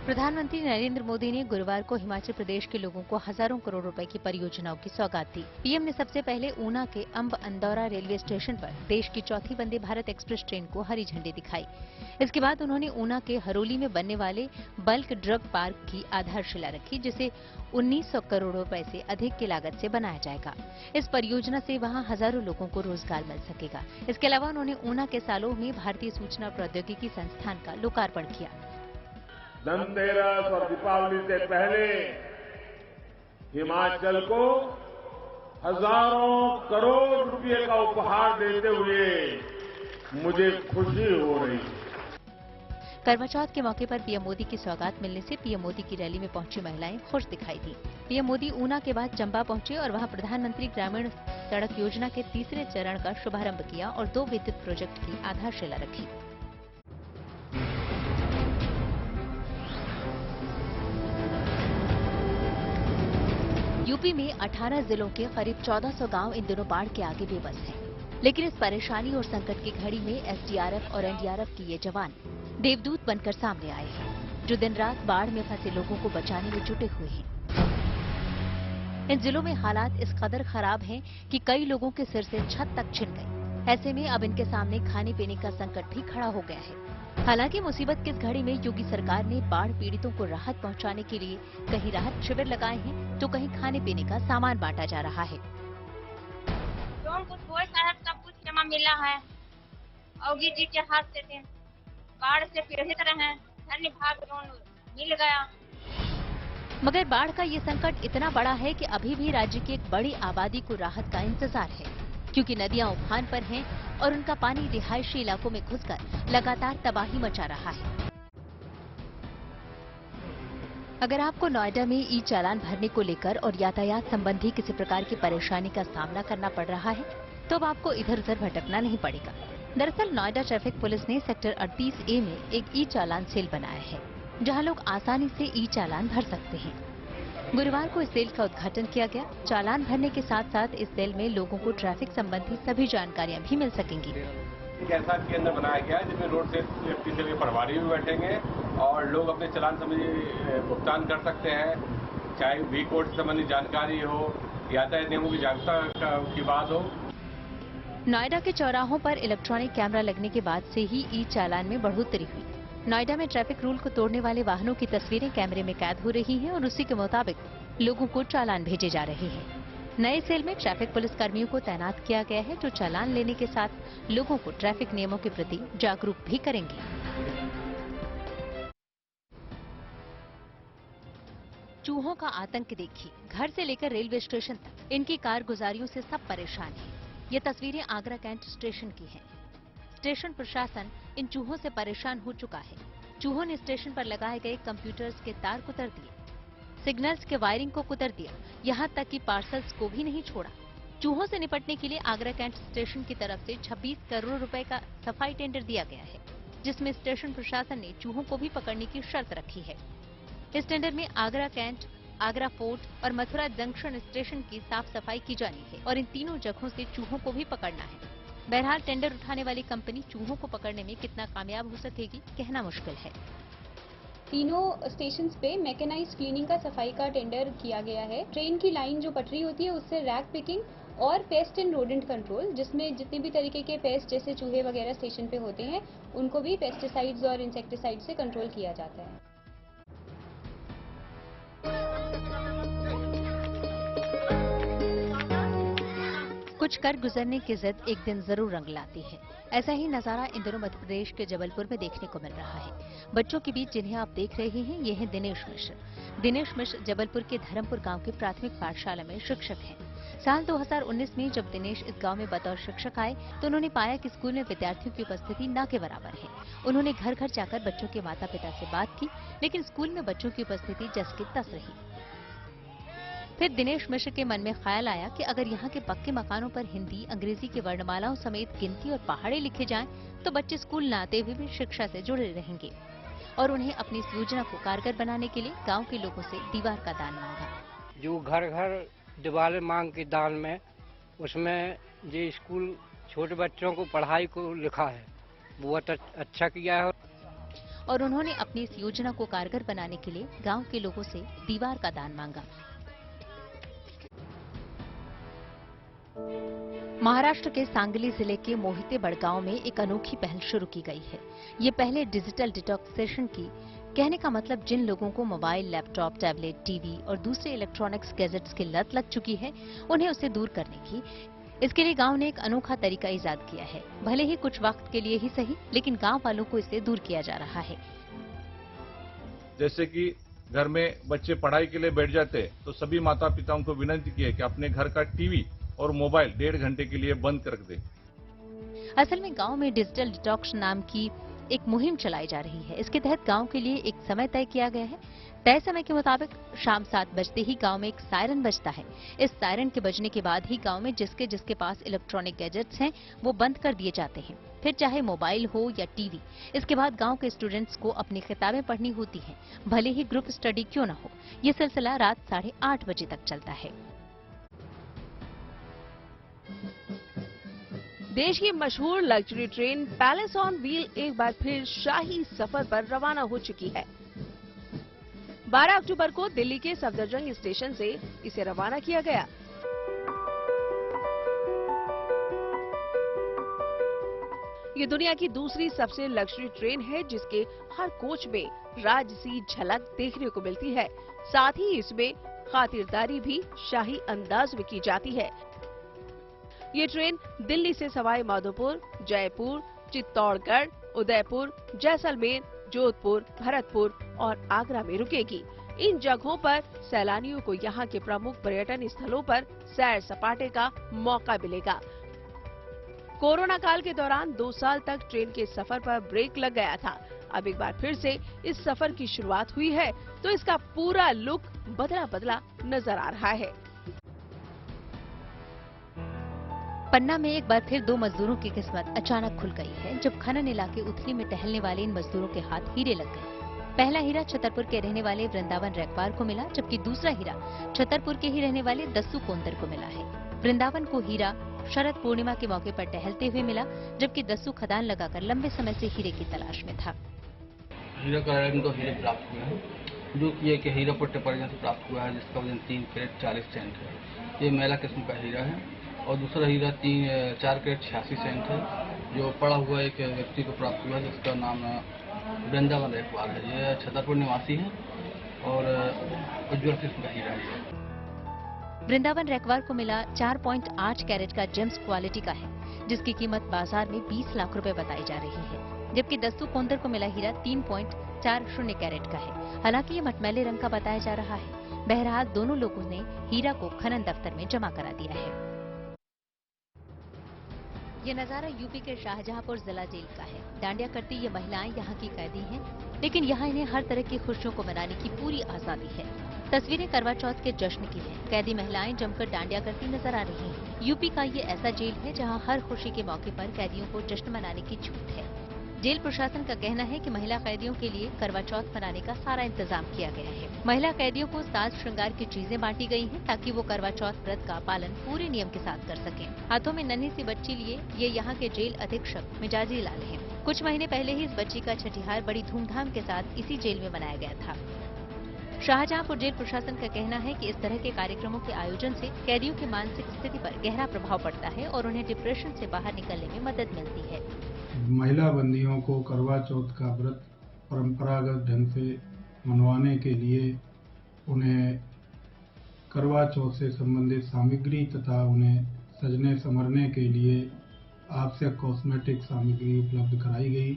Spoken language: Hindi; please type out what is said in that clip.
प्रधानमंत्री नरेंद्र मोदी ने गुरुवार को हिमाचल प्रदेश के लोगों को हजारों करोड़ रुपए की परियोजनाओं की सौगात दी। पीएम ने सबसे पहले ऊना के अंब अंदौरा रेलवे स्टेशन पर देश की चौथी वंदे भारत एक्सप्रेस ट्रेन को हरी झंडी दिखाई। इसके बाद उन्होंने ऊना के हरोली में बनने वाले बल्क ड्रग पार्क की आधारशिला रखी, जिसे 1900 करोड़ रुपए से अधिक की लागत से बनाया जाएगा। इस परियोजना से वहां हजारों लोगों को रोजगार मिल सकेगा। इसके अलावा उन्होंने ऊना के सालों में भारतीय सूचना प्रौद्योगिकी संस्थान का लोकार्पण किया। धनतेरस और दीपावली से पहले हिमाचल को हजारों करोड़ रुपए का उपहार देते हुए मुझे खुशी हो रही है। करवा चौथ के मौके पर पीएम मोदी की सौगात मिलने से पीएम मोदी की रैली में पहुंची महिलाएं खुश दिखाई दी। पीएम मोदी ऊना के बाद चंबा पहुंचे और वहां प्रधानमंत्री ग्रामीण सड़क योजना के तीसरे चरण का शुभारंभ किया और 2 विद्युत प्रोजेक्ट की आधारशिला रखी। यूपी में 18 जिलों के करीब 1400 गांव इन दिनों बाढ़ के आगे बेबस हैं। लेकिन इस परेशानी और संकट की घड़ी में एसडीआरएफ और एनडीआरएफ के ये जवान देवदूत बनकर सामने आए हैं, जो दिन रात बाढ़ में फंसे लोगों को बचाने में जुटे हुए हैं। इन जिलों में हालात इस कदर खराब हैं कि कई लोगों के सिर से छत तक छिन गई। ऐसे में अब इनके सामने खाने पीने का संकट भी खड़ा हो गया है। हालांकि मुसीबत की इस घड़ी में योगी सरकार ने बाढ़ पीड़ितों को राहत पहुंचाने के लिए कहीं राहत शिविर लगाए हैं, तो कहीं खाने पीने का सामान बांटा जा रहा है। सब कुछ जमा मिला है। योगी जी के हाथ से थे, बाढ़ से पीड़ित रहे, धन्य भाग मिल गया। मगर बाढ़ का ये संकट इतना बड़ा है कि अभी भी राज्य की एक बड़ी आबादी को राहत का इंतजार है, क्योंकि नदियां उफान पर हैं और उनका पानी रिहायशी इलाकों में घुसकर लगातार तबाही मचा रहा है। अगर आपको नोएडा में ई चालान भरने को लेकर और यातायात संबंधी किसी प्रकार की परेशानी का सामना करना पड़ रहा है, तो अब आपको इधर उधर भटकना नहीं पड़ेगा। दरअसल नोएडा ट्रैफिक पुलिस ने सेक्टर 38A में एक ई चालान सेल बनाया है, जहां लोग आसानी से ई चालान भर सकते हैं। गुरुवार को इस सेल का उद्घाटन किया गया। चालान भरने के साथ साथ इस सेल में लोगों को ट्रैफिक संबंधी सभी जानकारियां भी मिल सकेंगी। एक ऐसा केंद्र बनाया गया है जिसमें रोड सेफ्टी से भी पटवारी भी बैठेंगे और लोग अपने चालान संबंधी भुगतान कर सकते हैं, चाहे वी कोड से संबंधी जानकारी हो, यातायात नियमों की जागरूकता की बात हो। नोएडा के चौराहों पर इलेक्ट्रॉनिक कैमरा लगने के बाद से ही ई चालान में बढ़ोतरी हुई। नोएडा में ट्रैफिक रूल को तोड़ने वाले वाहनों की तस्वीरें कैमरे में कैद हो रही हैं और उसी के मुताबिक लोगों को चालान भेजे जा रहे हैं। नए सेल में ट्रैफिक पुलिस कर्मियों को तैनात किया गया है, जो चालान लेने के साथ लोगों को ट्रैफिक नियमों के प्रति जागरूक भी करेंगे। चूहों का आतंक देखिए, घर से लेकर रेलवे स्टेशन तक इनकी कारगुजारियों से सब परेशान हैं। ये तस्वीरें आगरा कैंट स्टेशन की हैं। स्टेशन प्रशासन इन चूहों से परेशान हो चुका है। चूहों ने स्टेशन पर लगाए गए कंप्यूटर्स के तार कुतर दिए, सिग्नल्स के वायरिंग को कुतर दिया, यहाँ तक कि पार्सल्स को भी नहीं छोड़ा। चूहों से निपटने के लिए आगरा कैंट स्टेशन की तरफ से 26 करोड़ रुपए का सफाई टेंडर दिया गया है, जिसमें स्टेशन प्रशासन ने चूहों को भी पकड़ने की शर्त रखी है। इस टेंडर में आगरा कैंट, आगरा फोर्ट और मथुरा जंक्शन स्टेशन की साफ सफाई की जानी है और इन तीनों जगहों से चूहों को भी पकड़ना है। बहरहाल टेंडर उठाने वाली कंपनी चूहों को पकड़ने में कितना कामयाब हो सकेगी, कहना मुश्किल है। तीनों स्टेशंस पे मैकेनाइज्ड क्लीनिंग का सफाई का टेंडर किया गया है। ट्रेन की लाइन जो पटरी होती है उससे रैक पिकिंग और पेस्ट एंड रोडेंट कंट्रोल, जिसमें जितने भी तरीके के पेस्ट जैसे चूहे वगैरह स्टेशन पे होते हैं, उनको भी पेस्टिसाइड्स और इंसेक्टिसाइड से कंट्रोल किया जाता है। कुछ कर गुजरने की जिद एक दिन जरूर रंग लाती है। ऐसा ही नजारा इन दिनों मध्य प्रदेश के जबलपुर में देखने को मिल रहा है। बच्चों के बीच जिन्हें आप देख रहे हैं, ये हैं दिनेश मिश्र। दिनेश मिश्र जबलपुर के धर्मपुर गांव के प्राथमिक पाठशाला में शिक्षक हैं। साल 2019 में जब दिनेश इस गांव में बतौर शिक्षक आए, तो उन्होंने पाया कि स्कूल में विद्यार्थियों की उपस्थिति न के बराबर है। उन्होंने घर घर जाकर बच्चों के माता पिता से बात की, लेकिन स्कूल में बच्चों की उपस्थिति जस की तस रही। फिर दिनेश मिश्र के मन में ख्याल आया कि अगर यहाँ के पक्के मकानों पर हिंदी, अंग्रेजी की वर्णमालाओं समेत गिनती और पहाड़े लिखे जाएं, तो बच्चे स्कूल न आते हुए भी शिक्षा से जुड़े रहेंगे। और उन्हें अपनी इस योजना को कारगर बनाने के लिए गांव के लोगों से दीवार का दान मांगा। जो घर घर दीवार मांग के दान में, उसमें ये स्कूल छोटे बच्चों को पढ़ाई को लिखा है, बहुत अच्छा किया है। और उन्होंने अपनी इस योजना को कारगर बनाने के लिए गांव के लोगों से दीवार का दान मांगा। महाराष्ट्र के सांगली जिले के मोहिते बड़गांव में एक अनोखी पहल शुरू की गई है। ये पहले डिजिटल डिटॉक्सिकेशन की, कहने का मतलब जिन लोगों को मोबाइल, लैपटॉप, टैबलेट, टीवी और दूसरे इलेक्ट्रॉनिक्स गैजेट्स की लत लग चुकी है, उन्हें उसे दूर करने की। इसके लिए गांव ने एक अनोखा तरीका इजाद किया है। भले ही कुछ वक्त के लिए ही सही, लेकिन गांव वालों को इससे दूर किया जा रहा है। जैसे कि घर में बच्चे पढ़ाई के लिए बैठ जाते तो सभी माता पिताओं को विनती की है कि अपने घर का टीवी और मोबाइल 1.5 घंटे के लिए बंद कर दें। असल में गांव में डिजिटल डिटॉक्स नाम की एक मुहिम चलाई जा रही है। इसके तहत गांव के लिए एक समय तय किया गया है। तय समय के मुताबिक शाम 7 बजते ही गांव में एक सायरन बजता है। इस सायरन के बजने के बाद ही गांव में जिसके जिसके पास इलेक्ट्रॉनिक गैजेट्स हैं वो बंद कर दिए जाते हैं, फिर चाहे मोबाइल हो या टीवी। इसके बाद गांव के स्टूडेंट्स को अपनी किताबें पढ़नी होती हैं, भले ही ग्रुप स्टडी क्यों न हो। ये सिलसिला रात 8:30 बजे तक चलता है। देश की मशहूर luxury train palace on wheel एक बार फिर शाही सफर पर रवाना हो चुकी है। 12 अक्टूबर को दिल्ली के सफदरजंग स्टेशन से इसे रवाना किया गया। ये दुनिया की दूसरी सबसे लग्जरी ट्रेन है जिसके हर कोच में राजसी झलक देखने को मिलती है। साथ ही इसमें खातिरदारी भी शाही अंदाज में की जाती है। ये ट्रेन दिल्ली से सवाई माधोपुर, जयपुर, चित्तौड़गढ़, उदयपुर, जैसलमेर, जोधपुर, भरतपुर और आगरा में रुकेगी। इन जगहों पर सैलानियों को यहाँ के प्रमुख पर्यटन स्थलों पर सैर सपाटे का मौका मिलेगा। कोरोना काल के दौरान 2 साल तक ट्रेन के सफर पर ब्रेक लग गया था। अब एक बार फिर से इस सफर की शुरुआत हुई है तो इसका पूरा लुक बदला बदला नजर आ रहा है। पन्ना में एक बार फिर 2 मजदूरों की किस्मत अचानक खुल गई है जब खनन इलाके उथली में टहलने वाले इन मजदूरों के हाथ हीरे लग गए। पहला हीरा छतरपुर के रहने वाले वृंदावन रैकवार को मिला, जबकि दूसरा हीरा छतरपुर के ही रहने वाले दस्सू कोंदर को मिला है। वृंदावन को हीरा शरद पूर्णिमा के मौके पर टहलते हुए मिला, जबकि दस्सू खदान लगाकर लंबे समय से हीरे की तलाश में था। हीरा का इनको हीरे प्राप्त हुए हैं, जो कि एक हीरा पट्टे परिजन से प्राप्त हुआ है, जिसका वजन 3 कैरेट 40 सेंट है। ये मैला किस्म का हीरा है। और दूसरा हीरा 4 कैरेट 86 सेंट है, जो पड़ा हुआ एक व्यक्ति को प्राप्त हुआ है, जिसका नाम वृंदावन रैकवार है। ये छतरपुर निवासी है और उज्ज्वल किस्म का हीरा है। वृंदावन रैकवार को मिला 4.8 कैरेट का जेम्स क्वालिटी का है, जिसकी कीमत बाजार में 20 लाख रुपए बताई जा रही है। जबकि दस्सू कोंदर को मिला हीरा 3.40 कैरेट का है। हालांकि ये मटमैले रंग का बताया जा रहा है। बहरहाल दोनों लोगों ने हीरा को खनन दफ्तर में जमा करा दिया है। ये नजारा यूपी के शाहजहांपुर जिला जेल का है। डांडिया करती ये महिलाएं यहाँ की कैदी हैं, लेकिन यहाँ इन्हें हर तरह की खुशियों को मनाने की पूरी आजादी है। तस्वीरें करवा चौथ के जश्न की हैं। कैदी महिलाएं जमकर डांडिया करती नजर आ रही हैं। यूपी का ये ऐसा जेल है जहाँ हर खुशी के मौके पर कैदियों को जश्न मनाने की छूट है। जेल प्रशासन का कहना है कि महिला कैदियों के लिए करवा चौथ मनाने का सारा इंतजाम किया गया है। महिला कैदियों को साज श्रृंगार की चीजें बांटी गई हैं ताकि वो करवा चौथ व्रत का पालन पूरे नियम के साथ कर सकें। हाथों में नन्ही सी बच्ची लिए ये यहाँ के जेल अधीक्षक मिजाजी लाल हैं। कुछ महीने पहले ही इस बच्ची का छठिहार बड़ी धूमधाम के साथ इसी जेल में मनाया गया था। शाहजहांपुर जेल प्रशासन का कहना है कि इस तरह के कार्यक्रमों के आयोजन से कैदियों की मानसिक स्थिति पर गहरा प्रभाव पड़ता है और उन्हें डिप्रेशन से बाहर निकलने में मदद मिलती है। महिला बंदियों को करवा चौथ का व्रत परंपरागत ढंग से मनवाने के लिए उन्हें करवा चौथ से संबंधित सामग्री तथा उन्हें सजने संवरने के लिए आवश्यक कॉस्मेटिक सामग्री उपलब्ध कराई गई।